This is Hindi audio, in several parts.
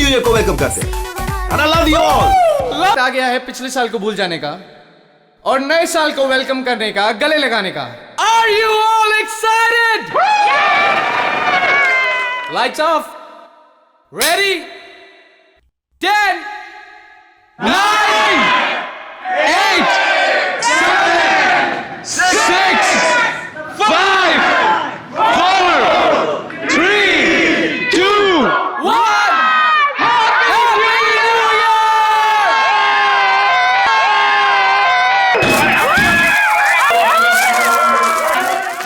न्यू ईयर को वेलकम करते हैं। And I love you all। आ गया है पिछले साल को भूल जाने का और नए साल को वेलकम करने का, गले लगाने का। Are you all excited? Lights off. Ready? 10, 9, 8, 7, 6, 5, 4, 3, 2, 1. Happy New Year!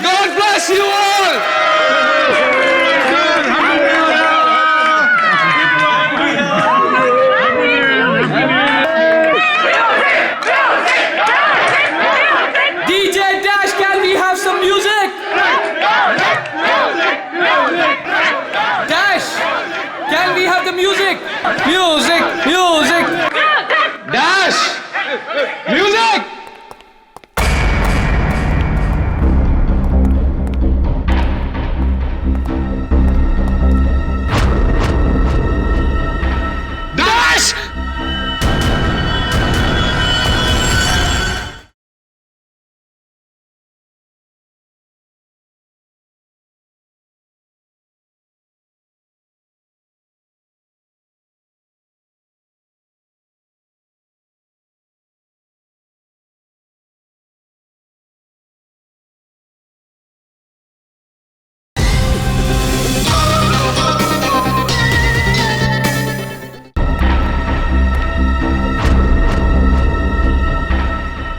God bless you all! DJ Dash, can we have some music? Dash, can we have the music? Music, music. Dash, music. Dash.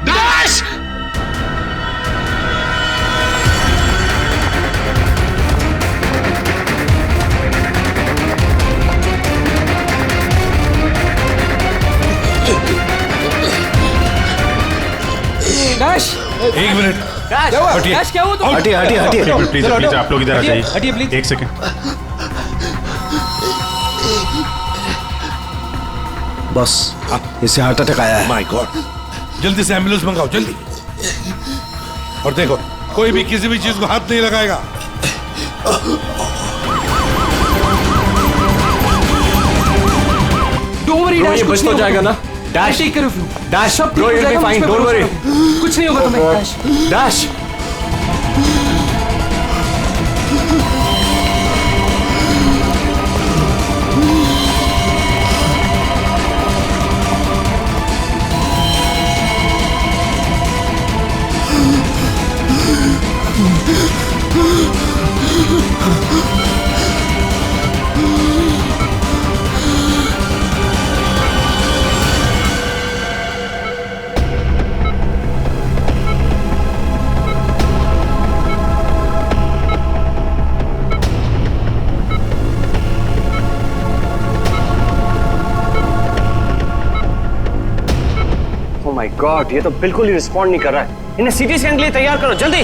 Dash. Dash. एक मिनट। Dash. हटिए। Dash क्या हुआ तो? हटिए हटिए हटिए। प्लीज प्लीज आप लोग इधर आ जाइए। हटिए प्लीज। एक सेकंड। बस इसे हार्ट अटैक आया है। माय गॉड, जल्दी से एम्बुलेंस मंगाओ, जल्दी। और देखो, कोई भी किसी भी चीज को हाथ नहीं लगाएगा। Don't worry, Dash, ये कुछ बच नहीं तो जाएगा होगा। ना? Dash, Take care of you. Dash, सब ठीक bro, हो you'll be जाएगा, fine, मुझ पे don't भरोसा worry. करो। कुछ नहीं होगा तुम्हें, Dash। Dash. Oh my God, ये तो बिल्कुल ही रिस्पॉन्ड नहीं कर रहा है। इन्हें सीटी स्कैन के लिए तैयार करो जल्दी।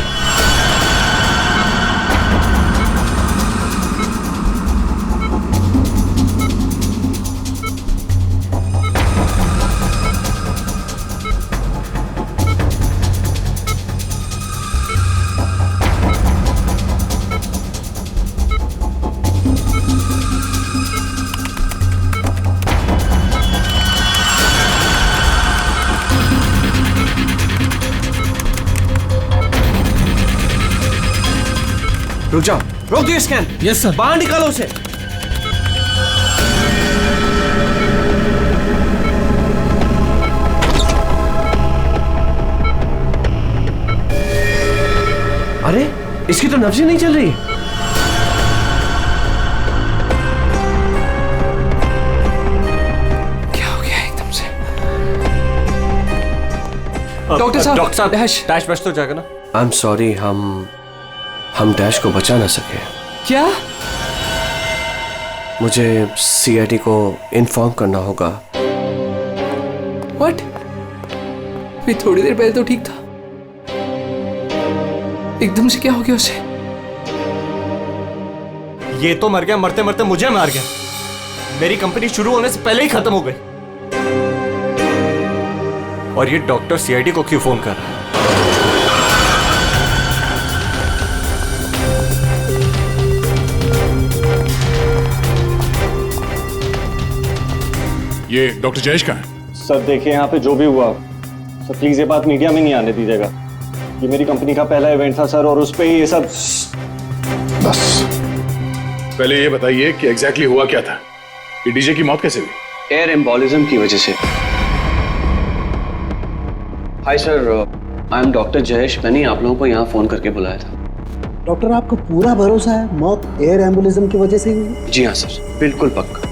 रुक जाओ, रोक दियो स्कैन। Yes, sir. बाहर निकालो उसे। अरे, इसकी तो नब्ज ही नहीं चल रही। क्या हो गया एकदम से? डॉक्टर साहब, डॉक्टर साहब, Dash। डैश बच तो जाएगा ना? आई एम सॉरी, हम डैश को बचा ना सके। क्या? मुझे सीआईडी को इन्फॉर्म करना होगा। What? अभी थोड़ी देर पहले तो ठीक था, एकदम से क्या हो गया उसे? ये तो मर गया, मरते मरते मुझे मार गया। मेरी कंपनी शुरू होने से पहले ही खत्म हो गई। और ये डॉक्टर सीआईडी को क्यों फोन कर रहा है? ये डॉक्टर जयेश का है? सर देखिए, यहाँ पे जो भी हुआ सर, प्लीज ये बात मीडिया में नहीं आने दीजिएगा। ये मेरी कंपनी का पहला इवेंट था सर, और उस पे ही ये सब। बस पहले ये बताइए कि एग्जैक्टली हुआ क्या था? ये डीजे की मौत कैसे हुई? एयर एम्बोलिज्म की वजह से। Hi sir, I am doctor Jayesh. मैंने आप लोगों को यहाँ फोन करके बुलाया था। डॉक्टर, आपको पूरा भरोसा है मौत एयर एम्बुलिज्म की वजह से हुई? जी हाँ सर, बिल्कुल पक्का।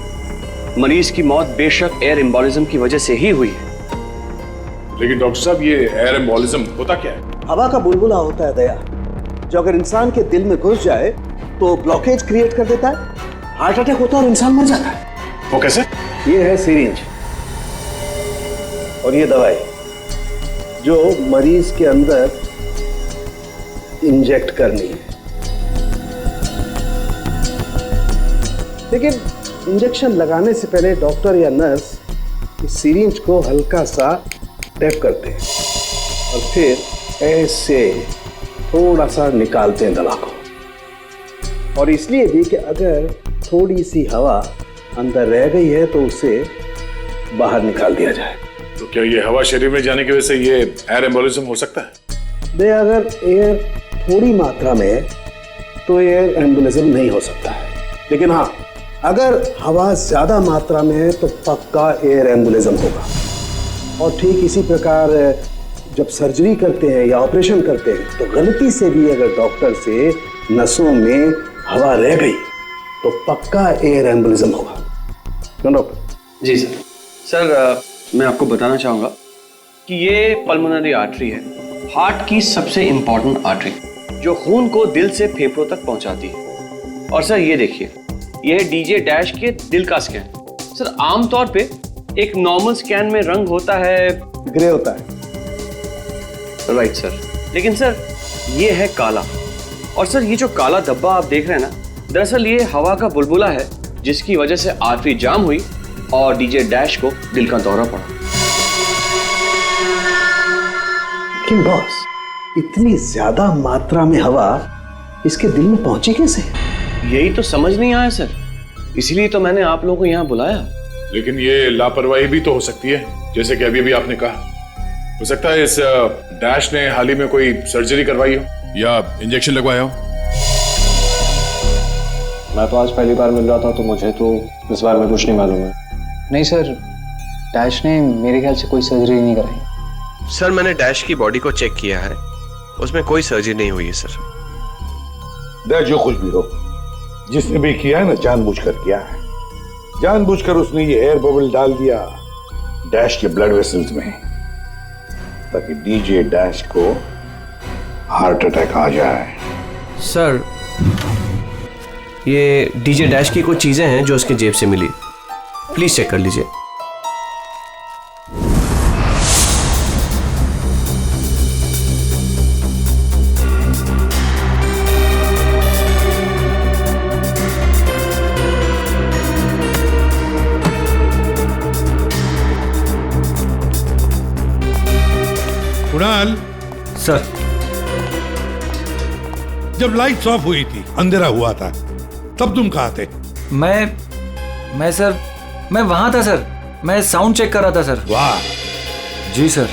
मरीज की मौत बेशक एयर एम्बोलिज्म की वजह से ही हुई है। लेकिन डॉक्टर साहब, ये एयर एम्बोलिज्म होता क्या है? हवा का बुलबुला होता है दया, जो अगर इंसान के दिल में घुस जाए तो ब्लॉकेज क्रिएट कर देता है, हार्ट अटैक होता है और इंसान मर जाता है। वो कैसे? ये है सिरिंज, और ये दवाई जो मरीज के अंदर इंजेक्ट करनी है। लेकिन इंजेक्शन लगाने से पहले डॉक्टर या नर्स इस सिरिंज को हल्का सा टैप करते हैं और फिर ऐसे थोड़ा सा निकालते हैं दवा को। और इसलिए भी कि अगर थोड़ी सी हवा अंदर रह गई है तो उसे बाहर निकाल दिया जाए। तो क्या ये हवा शरीर में जाने की वजह से ये एयर एम्बोलिज्म हो सकता है? दे अगर एयर थोड़ी मात्रा में है तो एयर एम्बुलिज्म नहीं हो सकता है, लेकिन हाँ, अगर हवा ज्यादा मात्रा में है तो पक्का एयर एम्बुलिज्म होगा। और ठीक इसी प्रकार जब सर्जरी करते हैं या ऑपरेशन करते हैं तो गलती से भी अगर डॉक्टर से नसों में हवा रह गई तो पक्का एयर एम्बुलिज्म होगा। क्यों डॉक्टर? जी सर। सर मैं आपको बताना चाहूँगा कि ये पल्मोनरी आर्टरी है, हार्ट की सबसे इंपॉर्टेंट आर्टरी, जो खून को दिल से फेफड़ों तक पहुंचाती है। और सर ये देखिए, ये है डीजे डैश के दिल का स्कैन। सर आमतौर पे एक नॉर्मल स्कैन में रंग होता है, ग्रे होता है। राइट सर, लेकिन सर ये है काला। और सर ये जो काला धब्बा आप देख रहे हैं ना, दरअसल ये हवा का बुलबुला है, जिसकी वजह से आर्टरी जाम हुई और डीजे डैश को दिल का दौरा पड़ा। लेकिन बॉस, इतनी ज्यादा मात्रा में हवा इसके दिल में पहुंची कैसे? यही तो समझ नहीं आया सर, इसीलिए तो मैंने आप लोगों को यहाँ बुलाया। लेकिन ये लापरवाही भी तो हो सकती है, जैसे कि अभी भी आपने कहा। हो सकता है इस डैश ने हाल ही में कोई सर्जरी करवाई हो या इंजेक्शन लगवाया हो। मैं तो आज पहली बार मिल रहा था, तो मुझे तो इस बारे में कुछ नहीं मालूम है। नहीं सर, डैश ने मेरे ख्याल से कोई सर्जरी नहीं कराई। सर मैंने डैश की बॉडी को चेक किया है, उसमें कोई सर्जरी नहीं हुई है सर। जो कुछ भी हो, जिसने भी किया है ना, जानबूझकर किया है। जानबूझकर उसने ये एयर बबल डाल दिया डैश के ब्लड वेसल्स में, ताकि डीजे डैश को हार्ट अटैक आ जाए। सर ये डीजे डैश की कुछ चीजें हैं जो उसके जेब से मिली, प्लीज चेक कर लीजिए। कुणाल, सर जब लाइट्स ऑफ हुई थी, अंधेरा हुआ था, तब तुम कहाँ थे? मैं सर, मैं वहां था सर। मैं साउंड चेक कर रहा था सर। वाह। जी सर।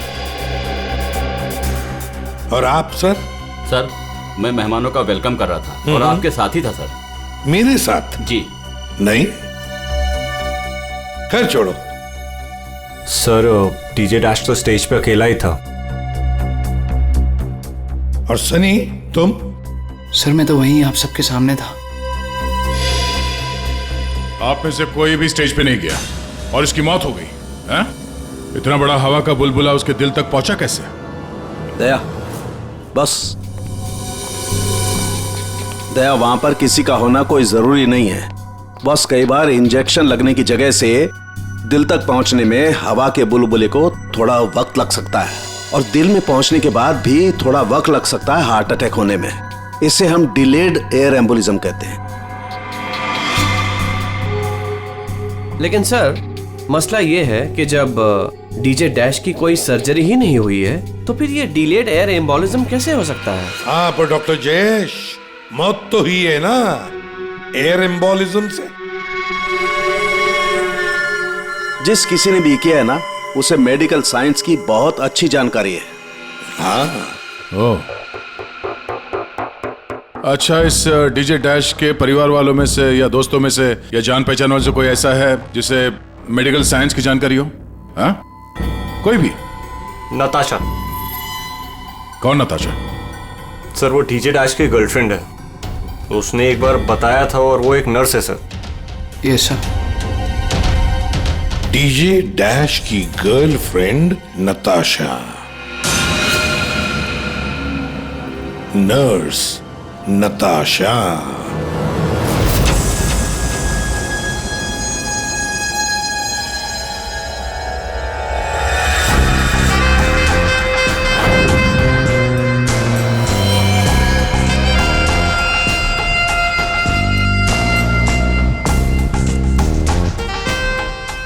और आप सर? सर मैं मेहमानों का वेलकम कर रहा था और आपके साथ ही था सर। मेरे साथ? जी नहीं, खैर छोड़ो। सर डीजे डैश तो स्टेज पे अकेला ही था। और सनी, तुम? सर मैं तो वहीं आप सबके सामने था। आप में से कोई भी स्टेज पे नहीं गया और इसकी मौत हो गई है? इतना बड़ा हवा का बुलबुला उसके दिल तक पहुंचा कैसे? दया, बस दया, वहां पर किसी का होना कोई जरूरी नहीं है। बस कई बार इंजेक्शन लगने की जगह से दिल तक पहुंचने में हवा के बुलबुले को थोड़ा वक्त लग सकता है, और दिल में पहुंचने के बाद भी थोड़ा वक्त लग सकता है हार्ट अटैक होने में। इसे हम डिलेड एयर एम्बोलिज्म कहते हैं। लेकिन सर मसला ये है कि जब डीजे डैश की कोई सर्जरी ही नहीं हुई है, तो फिर ये डिलेड एयर एम्बोलिज्म कैसे हो सकता है? हाँ, पर डॉक्टर जयेश, मौत तो ही है ना एयर एम्बोलिज्म से। जिस किसी ने भी किया है ना, उसे मेडिकल साइंस की बहुत अच्छी जानकारी है। हाँ। ओह, अच्छा, इस डीजे डैश के परिवार वालों में से या दोस्तों में से या जान पहचान वाले से कोई ऐसा है जिसे मेडिकल साइंस की जानकारी हो? हाँ, कोई भी? नताशा। कौन नताशा? सर वो डीजे डैश की गर्लफ्रेंड है, उसने एक बार बताया था, और वो एक नर्स है sir. Yes sir. DJ dash की गर्लफ्रेंड नताशा, नर्स नताशा।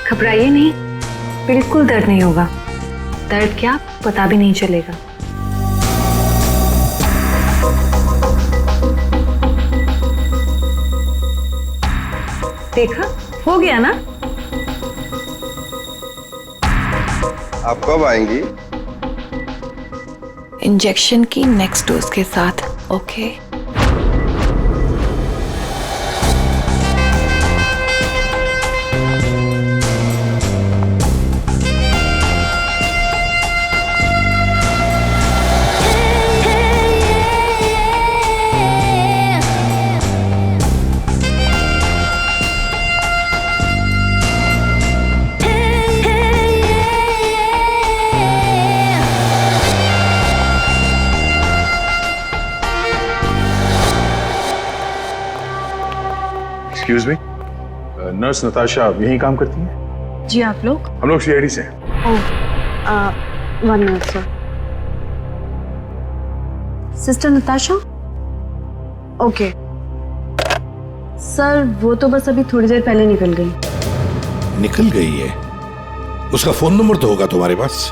घबराइए नहीं, बिल्कुल दर्द नहीं होगा। दर्द क्या, पता भी नहीं चलेगा। देखा, हो गया ना। आप कब आएंगी? इंजेक्शन की नेक्स्ट डोज के साथ। Okay. Excuse me, nurse Natasha यहीं काम करती है? जी, आप लोग? हम लोग सीआईडी से हैं। One minute sir. Sister Natasha? Okay sir, वो तो बस अभी थोड़ी देर पहले निकल गई। निकल गई है? उसका फोन नंबर तो होगा तुम्हारे पास?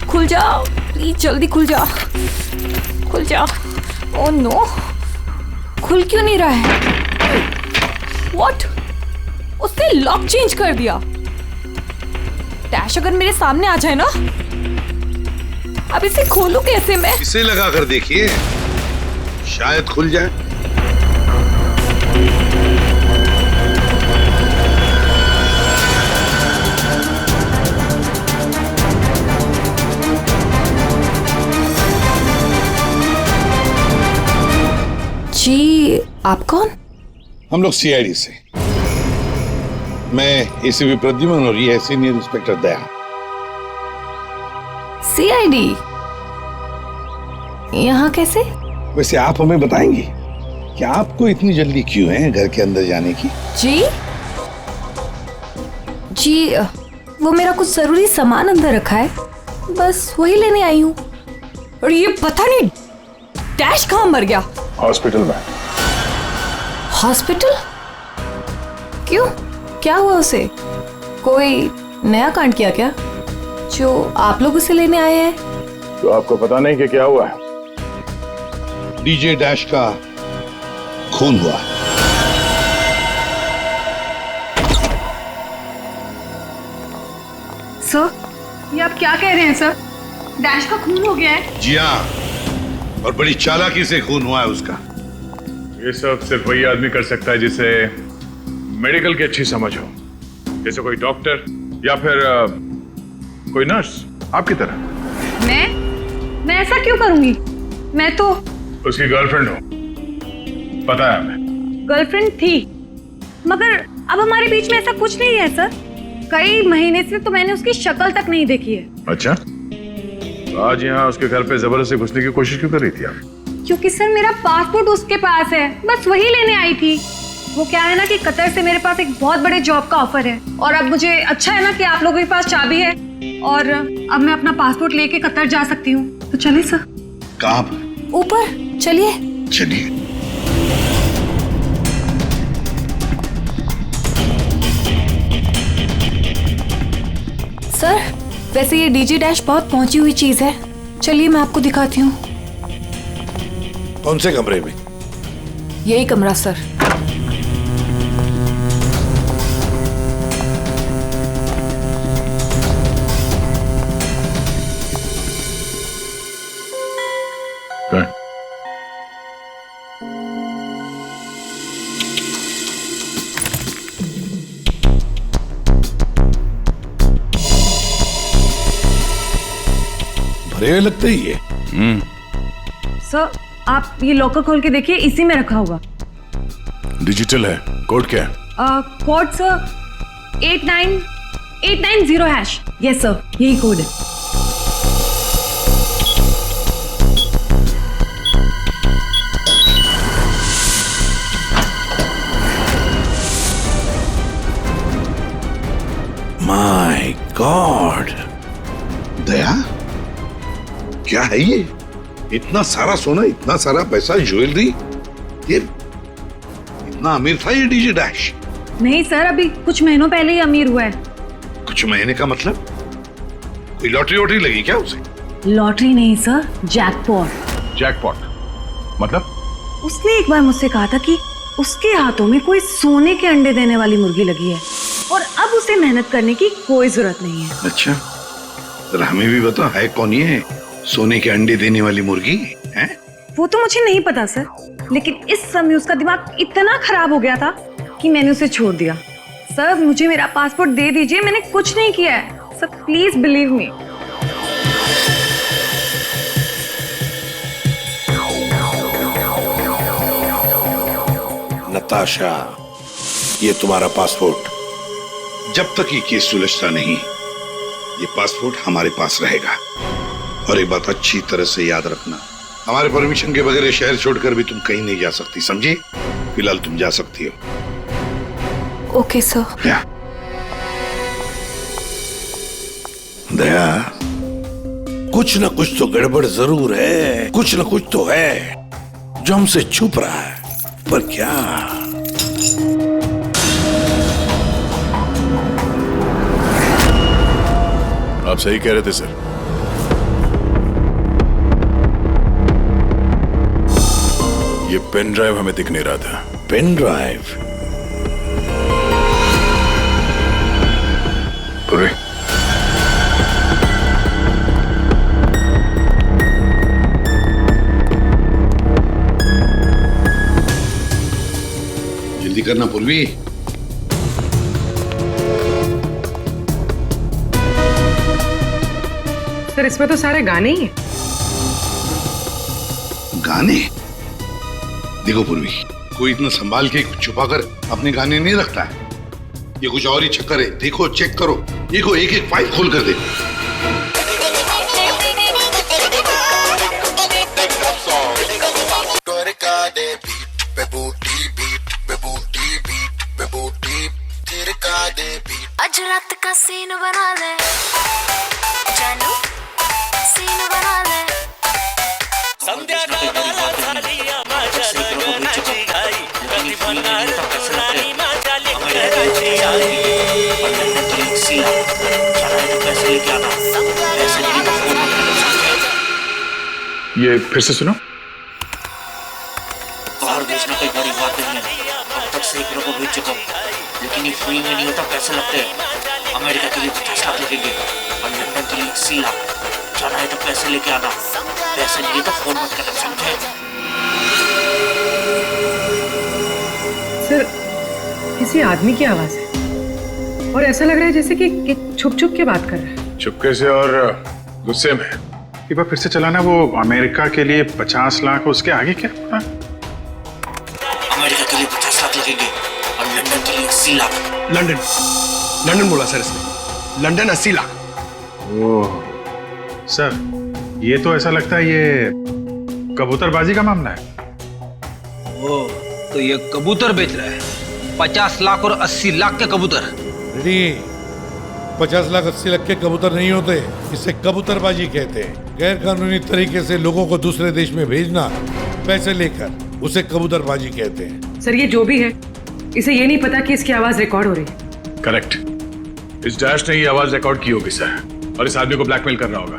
खुल जाओ प्लीज, जल्दी खुल जाओ, खुल जाओ। ओह नो, खुल क्यों नहीं रहा है? व्हाट? उसने लॉक चेंज कर दिया। डैश अगर मेरे सामने आ जाए ना, अब इसे खोलूं कैसे मैं? इसे लगा कर देखिए, शायद खुल जाए। जी, आप कौन? हम लोग सीआईडी से। मैं एसीपी प्रद्युमन और ये है सीनियर इंस्पेक्टर दया। सीआईडी यहाँ कैसे? वैसे आप हमें बताएंगी कि आपको इतनी जल्दी क्यों है घर के अंदर जाने की? जी, वो मेरा कुछ जरूरी सामान अंदर रखा है, बस वही लेने आई हूँ। और ये पता नहीं डैश कहाँ मर गया? हॉस्पिटल में। हॉस्पिटल? क्यों, क्या हुआ उसे? कोई नया कांड किया क्या जो आप लोग उसे लेने आए हैं? तो आपको पता नहीं कि क्या हुआ है? डीजे डैश का खून हुआ। सर, ये आप क्या कह रहे हैं सर? डैश का खून हो गया है? जी हाँ, और बड़ी चालाकी से खून हुआ है उसका। ये सब सिर्फ वही आदमी कर सकता है जिसे मेडिकल की अच्छी समझ हो, जैसे कोई डॉक्टर या फिर कोई नर्स आपकी तरह। मैं ऐसा क्यों करूंगी? मैं तो उसकी गर्लफ्रेंड हो, पता है हमें। गर्लफ्रेंड थी, मगर अब हमारे बीच में ऐसा कुछ नहीं है सर। कई महीने से तो मैंने उसकी शक्ल तक नहीं देखी है। अच्छा, तो आज यहाँ उसके घर पे जबरदस्ती घुसने की कोशिश क्यों कर रही थी आप? क्योंकि सर मेरा पासपोर्ट उसके पास है, बस वही लेने आई थी। वो क्या है ना कि कतर से मेरे पास एक बहुत बड़े जॉब का ऑफर है, और अब मुझे अच्छा है ना कि आप लोगों के पास चाबी है, और अब मैं अपना पासपोर्ट लेके कतर जा सकती हूँ। तो चलिए सर। कहाँ? ऊपर चलिए। चलिए। सर वैसे ये डीजी डैश बहुत पहुंची हुई चीज है, चलिए मैं आपको दिखाती हूँ। कौन से कमरे में? यही कमरा सर। भरे हुए लगते ही है। सर आप ये लॉकर खोल के देखिए, इसी में रखा होगा। डिजिटल है। कोड क्या है? Code sir 89890#। यस सर, यही कोड है। माय गॉड, दया क्या है ये? इतना सारा सोना, इतना सारा पैसा, ज्वेलरी, ये इतना अमीर था ये डीजे डैश? नहीं सर, अभी कुछ महीनों पहले ही अमीर हुआ है। कुछ महीने का मतलब? कोई लॉटरी वॉटरी लगी क्या उसे? लॉटरी नहीं सर, जैकपॉट। जैकपॉट मतलब? उसने एक बार मुझसे कहा था कि उसके हाथों में कोई सोने के अंडे देने वाली मुर्गी लगी है, और अब उसे मेहनत करने की कोई जरूरत नहीं है। अच्छा, तो हमें भी बता, है कौन ये सोने के अंडे देने वाली मुर्गी है? वो तो मुझे नहीं पता सर, लेकिन इस समय उसका दिमाग इतना खराब हो गया था कि मैंने उसे छोड़ दिया। सर मुझे मेरा पासपोर्ट दे दीजिए, मैंने कुछ नहीं किया है sir, please believe me. Natasha, ये तुम्हारा पासपोर्ट, जब तक ये केस सुलझता नहीं, ये पासपोर्ट हमारे पास रहेगा। और एक बात अच्छी तरह से याद रखना, हमारे परमिशन के बगैर शहर छोड़कर भी तुम कहीं नहीं जा सकती, समझी? फिलहाल तुम जा सकती हो। Okay sir. दया, कुछ ना कुछ तो गड़बड़ जरूर है, कुछ ना कुछ तो है जो हमसे छुप रहा है, पर क्या? आप सही कह रहे थे सर। ये पेन ड्राइव हमें दिख नहीं रहा था। Pen drive? पूरे जल्दी करना पूर्वी। सर इसमें तो सारे गाने ही हैं। गाने? देखो पूर्वी, कोई इतना संभाल के छुपा कर अपने गाने नहीं रखता है। ये कुछ और ही चक्कर है। देखो, चेक करो, देखो, एक एक फाइल खोल कर देखो। आज रात का सीन बना ले जानू, सीन बना ले। संध्या गावाला झाली माझ्या लग्नाची घाई, कधी बनणार राणी माझ्या लेकराची आई। ये फिर से सुनो। बाहर भेजना कोई बड़ी बात नहीं है, अब तक सैकड़ों को भेज चुका हूँ, लेकिन ये फ्री में नहीं होता, पैसे लगते हैं। अमेरिका के लिए 50 लाख लगेंगे और लंदन के लिए 80 लाख। जाना है तो पैसे लेके आना, पैसे नहीं तो फोन मत करना, समझे? सर किसी आदमी की आवाज है, और ऐसा लग रहा है जैसे कि छुप छुप के बात कर रहा है। चुपके से और गुस्से में। एक बार फिर से चलाना। वो अमेरिका के लिए 50 लाख, उसके आगे क्या? अमेरिका के लिए 50 लाख लगेंगे और लंदन के लिए 80 लाख। लंदन बोला सर इसने, लंदन 80 लाख। ओह सर, ये तो ऐसा लगता है ये कबूतरबाजी का मामला है। ओ, तो ये कबूतर बेच रहा है 50 लाख और 80 लाख के कबूतर। रेडी 50 लाख 80 लाख के कबूतर नहीं होते, इसे कबूतरबाजी कहते हैं। गैर कानूनी तरीके से लोगों को दूसरे देश में भेजना पैसे लेकर, उसे कबूतरबाजी कहते हैं। सर ये जो भी है, इसे ये नहीं पता कि इसकी आवाज रिकॉर्ड हो रही है। करेक्ट, इस डैश ने ही आवाज रिकॉर्ड की होगी सर, और इस आदमी को ब्लैकमेल कर रहा होगा।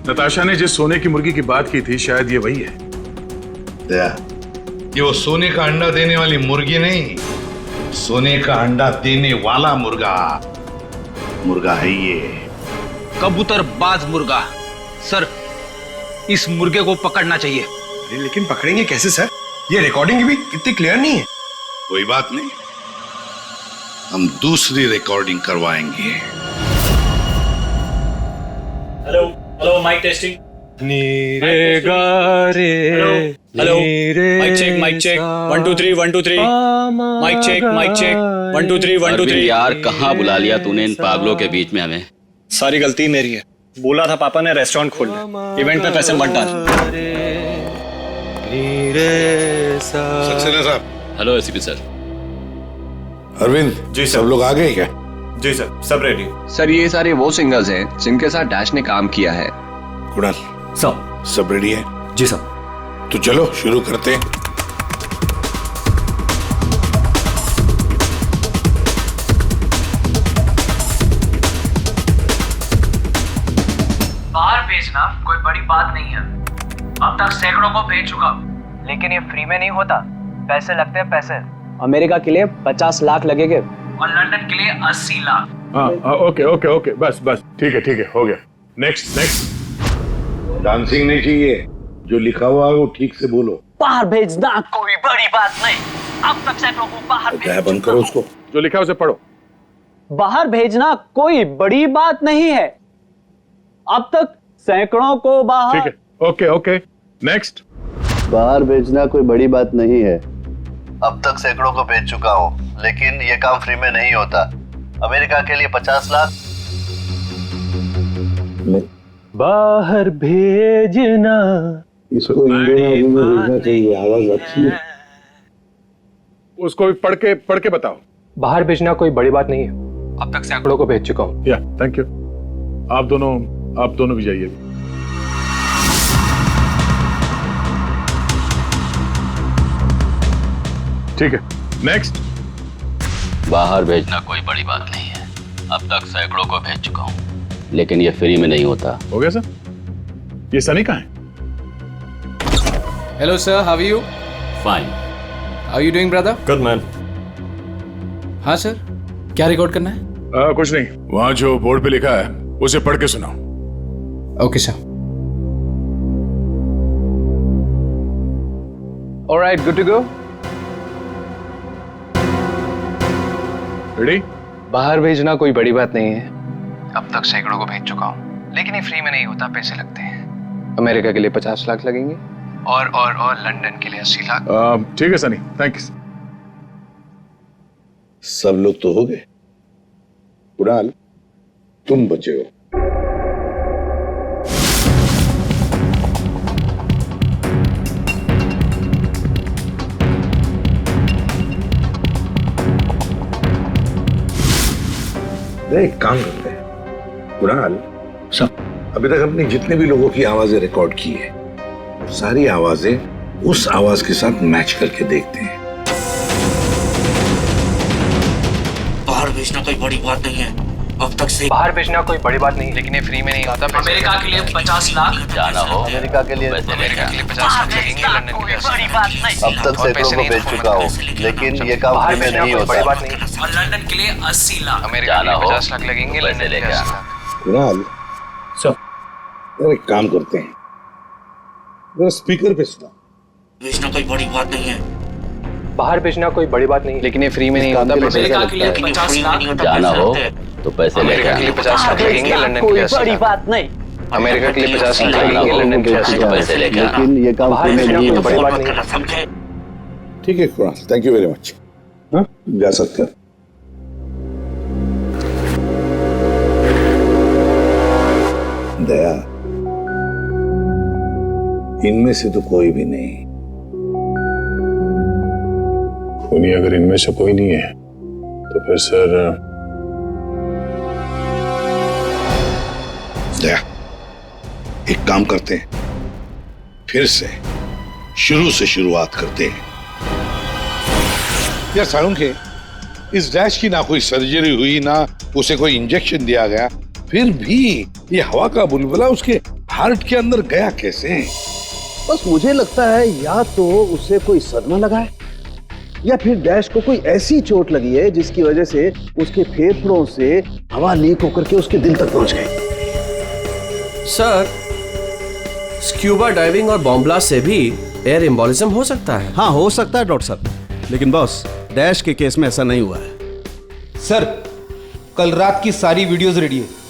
नताशा ने जिस सोने की मुर्गी की बात की थी, शायद ये वही है। ये वो सोने का अंडा देने वाली मुर्गी नहीं, सोने का अंडा देने वाला मुर्गा है ये। कबूतरबाज मुर्गा। सर, इस मुर्गे को पकड़ना चाहिए। लेकिन पकड़ेंगे कैसे सर? ये रिकॉर्डिंग भी इतनी क्लियर नहीं है। कोई बात नहीं, हम दूसरी रिकॉर्डिंग करवाएंगे। Hello hello, mike testing. नीरे गारे, hello, mike check 1 2 3 1 2 3, mike check 1 2 3 1 2 3। यार कहाँ बुला लिया तूने इन पागलों के बीच में हमें? सारी गलती मेरी है। बोला था पापा ने रेस्टोरेंट खोलना, इवेंट पे पैसे मत डाल। सक्सेना साहब। Hello ACP sir. Arvind ji sir. सब लोग आ गए क्या? जी सर, सब रेडी। सर ये सारे वो सिंगर्स हैं जिनके साथ डैश ने काम किया है। कुणाल सब रेडी है? जी सर। तो चलो शुरू करते हैं। बाहर भेजना कोई बड़ी बात नहीं है। अब तक सैकड़ों को भेज चुका, लेकिन ये फ्री में नहीं होता, पैसे लगते हैं पैसे। अमेरिका के लिए 50 लाख लगेंगे और लंदन के लिए 80 लाख। ओके ओके ओके, बस बस, ठीक है, हो गया। Next next. डांसिंग नहीं चाहिए, जो लिखा हुआ है वो ठीक से बोलो। बाहर भेजना कोई बड़ी बात नहीं। अब तक सैकड़ों को बाहर भेज बंद करो उसको। जो लिखा है उसे पढ़ो। बाहर भेजना कोई बड़ी बात नहीं है। अब तक सैकड़ों को बाहर। ठीक है, ओके ओके, नेक्स्ट। बाहर भेजना कोई बड़ी बात नहीं है। अब तक सैकड़ों को भेज चुका हूँ, लेकिन ये काम फ्री में नहीं होता। अमेरिका के लिए 50 लाख। बाहर भेजना, इसको इंडियन में भेजना चाहिए, आवाज अच्छी है। उसको भी पढ़ के बताओ। बाहर भेजना कोई बड़ी बात नहीं है। अब तक सैकड़ों को भेज चुका हूँ। या थैंक यू। आप दोनों भी जाइए। ठीक है, नेक्स्ट। बाहर भेजना कोई बड़ी बात नहीं है। अब तक सैकड़ों को भेज चुका हूँ, लेकिन ये फ्री में नहीं होता। हो गया सर? ये सनी कहाँ है? Hello sir, how are you? Fine. How are you doing brother? Good man. हाँ सर, क्या रिकॉर्ड करना है? कुछ नहीं, वहां जो बोर्ड पे लिखा है उसे पढ़ के सुनाओ। Okay sir. All right, good to go. Ready? बाहर भेजना कोई बड़ी बात नहीं है। अब तक सैकड़ों को भेज चुका हूँ, लेकिन ये फ्री में नहीं होता, पैसे लगते हैं। अमेरिका के लिए 50 लाख लगेंगे और लंदन के लिए 80 लाख। ठीक है सनी, थैंक्स। सब लोग तो हो गए। कुणाल, तुम बचे हो। एक काम करते हैं कुणाल, अभी तक हमने जितने भी लोगों की आवाजें रिकॉर्ड की है, सारी आवाजें उस आवाज के साथ मैच करके देखते हैं। बाहर भेजना कोई बड़ी बात नहीं है। अब तक से बाहर भेजना कोई बड़ी बात नहीं, लेकिन ये फ्री में नहीं होता। अमेरिका के लिए 50 लाख। जाना हो अमेरिका के लिए 50 लाख लगेंगे, लंदन के लिए 80 लाख। अब तक सैकड़ों को भेज चुका हूँ, लेकिन ये काम फ्री में नहीं होता। बड़ी बात नहीं। और लंदन के लिए 80 लाख। अमेरिका के लिए 50 लाख लगेंगे, लंदन के लिए 80 लाख। कुणाल, एक काम करते हैं, जरा स्पीकर पे सुना। भेजना कोई बड़ी बात नहीं है। बाहर भेजना कोई बड़ी बात नहीं, लेकिन ये फ्री में नहीं होता। अमेरिका के लिए 50 लाख। जाना हो तो पैसे अमेरिका के लिए 50 लाख लगेंगे, लंदन के लिए 80 बड़ी लाख। बात नहीं। अमेरिका के लिए 50 लाख लगेंगे, लंदन के लिए 80 लाख। पैसे लेके आना। लेकिन ये काम फ्री में नहीं कोई बड़ी होता। बात नहीं। समझे? ठीक है Kunal, thank you very much. हाँ, जा सकते हैं। दया, इनमें से तो कोई भी नहीं। उन्हीं अगर इनमें से कोई नहीं है तो फिर सर दया, एक काम करते हैं, फिर से शुरू से शुरुआत करते हैं। यार सालुंखे, इस डैश की ना कोई सर्जरी हुई, ना उसे कोई इंजेक्शन दिया गया, फिर भी ये हवा का बुलबुला उसके हार्ट के अंदर गया कैसे? बस मुझे लगता है या तो उसे कोई सदमा लगा है या फिर डैश को कोई ऐसी चोट लगी है जिसकी वजह से उसके फेफड़ों से हवा लीक होकर के उसके दिल तक पहुंच गई। सर, स्क्यूबा डाइविंग और बॉम्ब ब्लास्ट से भी एयर एम्बोलिज्म हो सकता है। हाँ, हो सकता है डॉक्टर साहब, लेकिन बॉस डैश के केस में ऐसा नहीं हुआ है। सर, कल रात की सारी वीडियोस रेडी है।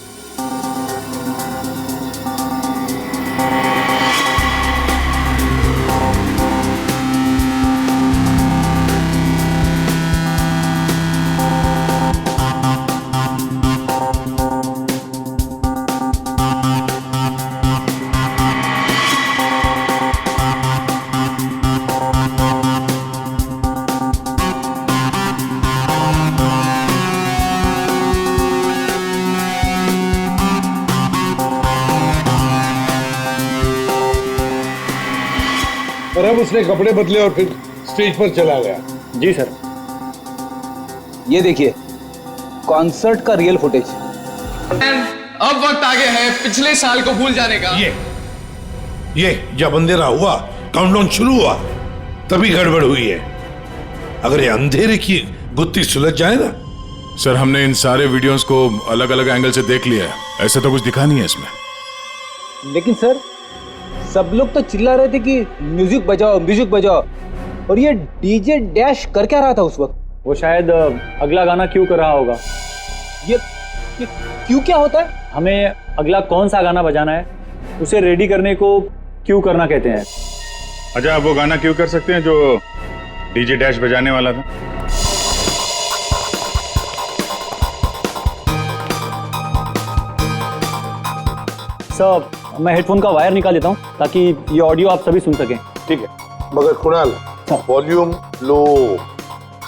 और अब उसने कपड़े बदले और फिर स्टेज पर चला गया। जी सर। ये देखिए कॉन्सर्ट का रियल फुटेज। अब वक्त आ गया है पिछले साल को भूल जाने का। ये जब अंधेरा हुआ, काउंटडाउन शुरू हुआ, तभी गड़बड़ हुई है। अगर ये अंधेरे की गुत्थी सुलझ जाए ना। सर, हमने इन सारे वीडियोस को अलग अलग एंगल से देख लिया है, ऐसा तो कुछ दिखा नहीं है इसमें। लेकिन सर, सब लोग तो चिल्ला रहे थे कि म्यूजिक बजाओ म्यूजिक बजाओ, और ये डीजे डैश कर क्या रहा था उस वक्त? वो शायद अगला गाना क्यों कर रहा होगा। ये क्यों क्या होता है? हमें अगला कौन सा गाना बजाना है उसे रेडी करने को क्यों करना कहते हैं। अच्छा, आप वो गाना क्यों कर सकते हैं जो डीजे डैश बजाने वाला था? सर, मैं हेडफोन का वायर निकाल देता हूँ ताकि ये ऑडियो आप सभी सुन सकें। ठीक है, मगर कुणाल वॉल्यूम लो।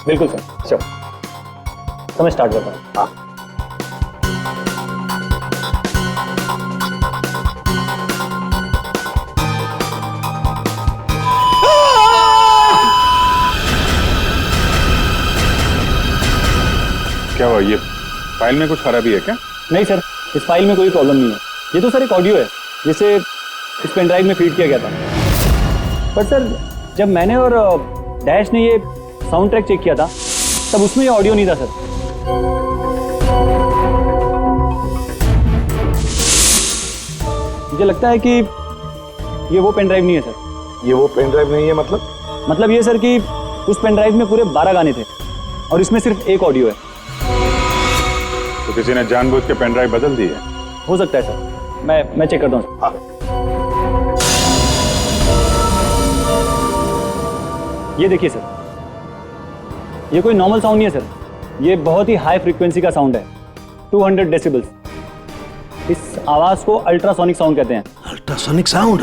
बिल्कुल सर, चलो तो मैं स्टार्ट करता हूँ। क्या हुआ? ये फाइल में कुछ खराबी है क्या? नहीं सर, इस फाइल में कोई प्रॉब्लम नहीं है। ये तो सर एक ऑडियो है जिसे इस पेन ड्राइव में फीड किया गया था। पर सर, जब मैंने और डैश ने ये साउंड ट्रैक चेक किया था तब उसमें ये ऑडियो नहीं था सर। मुझे लगता है कि ये वो पेन ड्राइव नहीं है सर। ये वो पेन ड्राइव नहीं है मतलब ये सर कि उस पेन ड्राइव में पूरे 12 गाने थे और इसमें सिर्फ एक ऑडियो है। तो किसी ने जानबूझ के पेन ड्राइव बदल दी है? हो सकता है सर, मैं चेक करता हूँ। ये देखिए सर, ये कोई नॉर्मल साउंड नहीं है सर, ये बहुत ही हाई फ्रीक्वेंसी का साउंड है, 200 डेसिबल्स। इस आवाज को अल्ट्रासोनिक साउंड कहते हैं। अल्ट्रासोनिक साउंड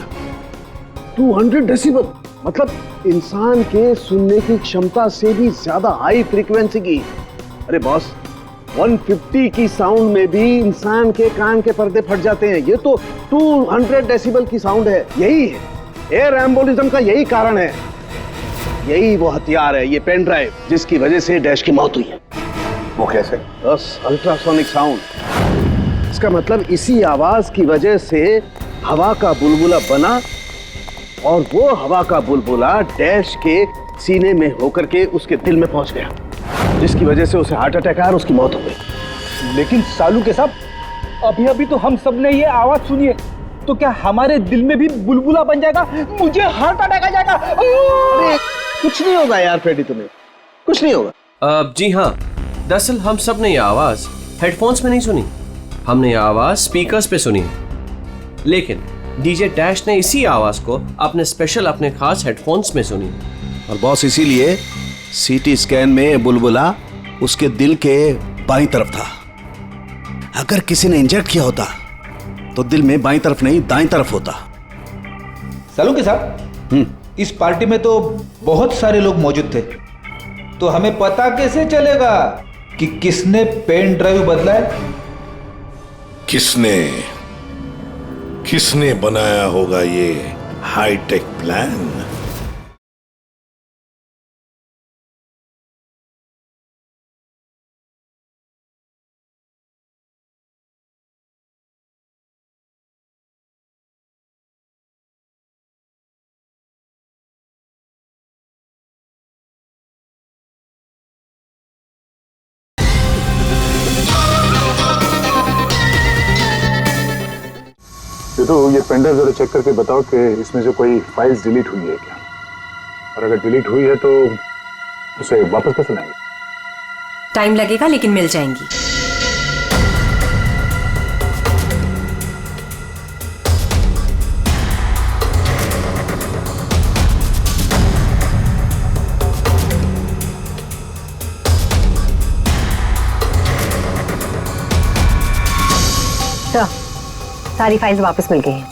200 डेसिबल, मतलब इंसान के सुनने की क्षमता से भी ज्यादा हाई फ्रीक्वेंसी की। अरे बॉस, 150 की साउंड में भी इंसान के कान के पर्दे फट जाते हैं, ये तो 200 डेसिबल की साउंड है। यही है एयर एम्बोलिज्म का, यही कारण है, यही वो हथियार है, ये पेन ड्राइव जिसकी वजह से डैश की मौत हुई है। वो कैसे? बस अल्ट्रासोनिक साउंड। इसका मतलब इसी आवाज की वजह से हवा का बुलबुला बना और वो हवा का बुलबुला डैश के सीने में होकर के उसके दिल में पहुंच गया, जिसकी वजह से उसे हार्ट अटैक आया और उसकी मौत हो गई। लेकिन सालू के साहब, अभी तो हम सब ने ये आवाज सुनी है, तो क्या हमारे दिल में भी बुलबुला बन जाएगा? मुझे हार्ट अटैक आ जाएगा। अरे कुछ नहीं होगा यार फ्रेडी, तुम्हें कुछ नहीं होगा। जी हाँ, दरअसल हम सब ने ये आवाज हेडफोन्स में नहीं सुनी, हमने ये आवाज स्पीकर्स पे सुनी। लेकिन डीजे डैश ने इसी आवाज को अपने खास हेडफोन्स में सुनी। और बॉस, इसीलिए सीटी स्कैन में बुलबुला उसके दिल के बाईं तरफ था। अगर किसी ने इंजेक्ट किया होता तो दिल में बाईं तरफ नहीं दाईं तरफ होता। सालुंके साहब, इस पार्टी में तो बहुत सारे लोग मौजूद थे, तो हमें पता कैसे चलेगा कि किसने पेन ड्राइव बदला है? किसने बनाया होगा ये हाईटेक प्लान? तो ये पेंड्राइव जरा चेक करके बताओ कि इसमें से कोई फाइल्स डिलीट हुई है क्या, और अगर डिलीट हुई है तो उसे वापस कैसे लाएंगे? टाइम लगेगा लेकिन मिल जाएंगी। सारी फाइल्स वापस मिल गई हैं।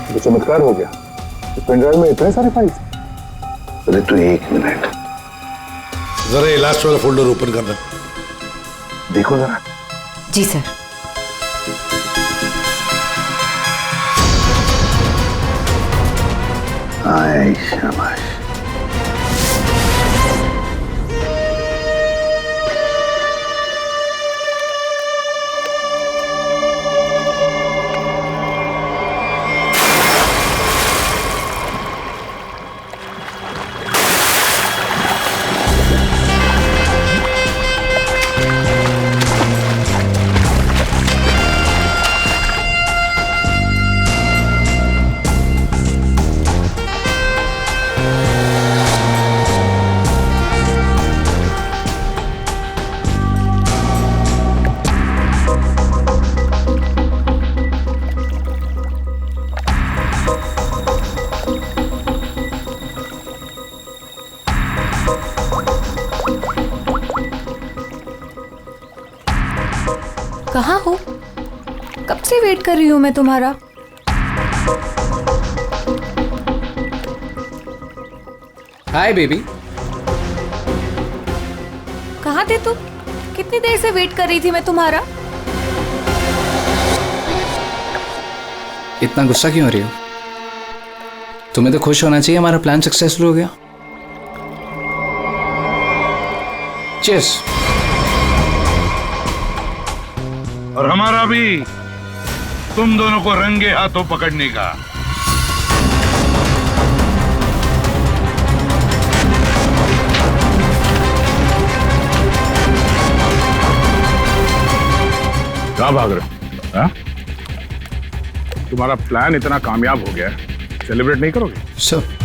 तो चमत्कार हो गया, इस पेनड्राइव में इतने सारे फाइल्स। अरे तो एक मिनट, जरा ये लास्ट वाला फोल्डर ओपन करना। देखो जरा। जी सर। आए शाबाश। कहाँ हो? कब से वेट कर रही हूँ मैं तुम्हारा। Hi baby. कहाँ थे तुम? कितनी देर से वेट कर रही थी मैं तुम्हारा। इतना गुस्सा क्यों हो रही हो? तुम्हें तो खुश होना चाहिए, हमारा प्लान सक्सेसफुल हो गया। चीयर्स। और हमारा भी तुम दोनों को रंगे हाथों पकड़ने का। कहाँ भाग रहे हो? हाँ? तुम्हारा प्लान इतना कामयाब हो गया, सेलिब्रेट नहीं करोगे? सर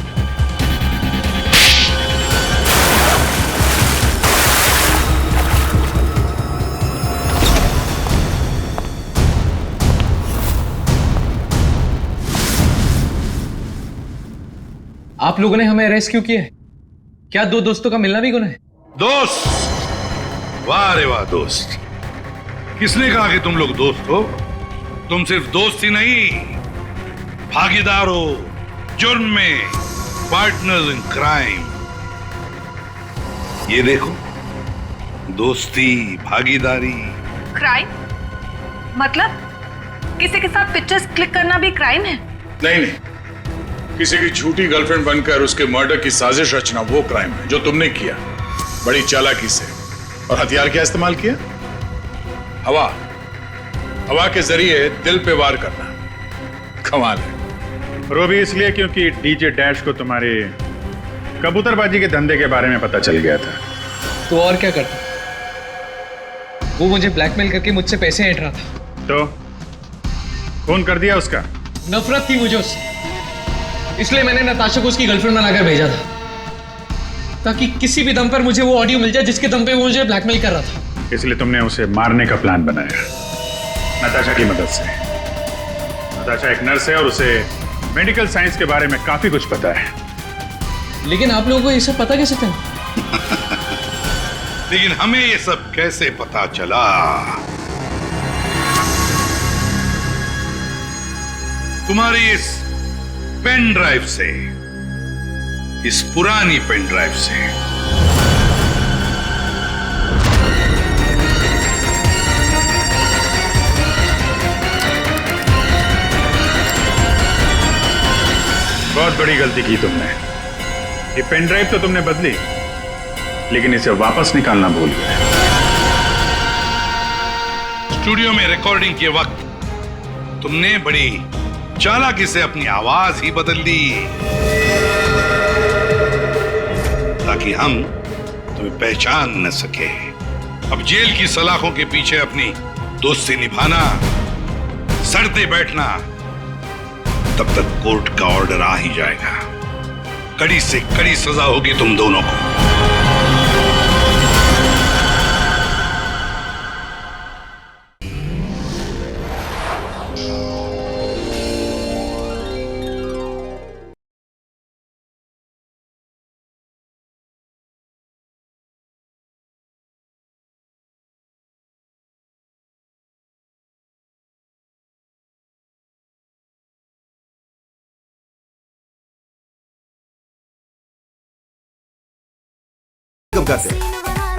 आप लोगों ने हमें अरेस्ट क्यों किया है? क्या दो दोस्तों का मिलना भी गुनाह है? दोस्त? वाह रे वाह दोस्त। किसने कहा कि तुम लोग दोस्त हो? तुम सिर्फ दोस्त ही नहीं, भागीदार हो जुर्म में, पार्टनर्स इन क्राइम। ये देखो, दोस्ती, भागीदारी। क्राइम? मतलब किसी के साथ पिक्चर्स क्लिक करना भी क्राइम है? नहीं, किसी की झूठी गर्लफ्रेंड बनकर उसके मर्डर की साजिश रचना वो क्राइम है जो तुमने किया, बड़ी चालाकी से। और हथियार क्या इस्तेमाल किया? हवा के जरिए दिल पे वार करना। कमाल है। और वो भी इसलिए क्योंकि डीजे डैश को तुम्हारे कबूतरबाजी के धंधे के बारे में पता चल गया था। तो और क्या करता? वो मुझे ब्लैकमेल करके मुझसे पैसे ऐंठ रहा था। तो खून कर दिया उसका? नफरत थी मुझे उससे, इसलिए मैंने नताशा को उसकी गर्लफ्रेंड बनाकर भेजा था, ताकि किसी भी दम पर मुझे वो ऑडियो मिल जाए जिसके दम पे वो मुझे ब्लैकमेल कर रहा था। इसलिए तुमने उसे मारने का प्लान बनाया नताशा की मदद से। नताशा एक नर्स है और उसे मेडिकल साइंस के बारे में काफी कुछ पता है। लेकिन आप लोगों को ये सब पता कैसे चला? लेकिन हमें ये सब कैसे पता चला? तुम्हारी इस पेन ड्राइव से, इस पुरानी पेन ड्राइव से। बहुत बड़ी गलती की तुमने। ये पेन ड्राइव तो तुमने बदली, लेकिन इसे वापस निकालना भूल गए। स्टूडियो में रिकॉर्डिंग के वक्त तुमने बड़ी चालाकी से अपनी आवाज ही बदल दी, ताकि हम तुम्हें पहचान न सके। अब जेल की सलाखों के पीछे अपनी दोस्ती निभाना, सड़ते बैठना, तब तक कोर्ट का ऑर्डर आ ही जाएगा। कड़ी से कड़ी सजा होगी तुम दोनों को। करते हैं।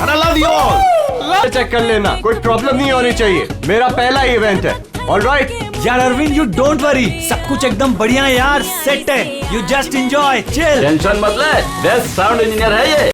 I love you all। Check कर लेना, कोई प्रॉब्लम नहीं होनी चाहिए। मेरा पहला इवेंट है। ऑलराइट यार अरविंद, यू डोंट वरी, सब कुछ एकदम बढ़िया है यार, सेट है। You just enjoy, chill. Tension मत ले, बेस्ट साउंड इंजीनियर है ये।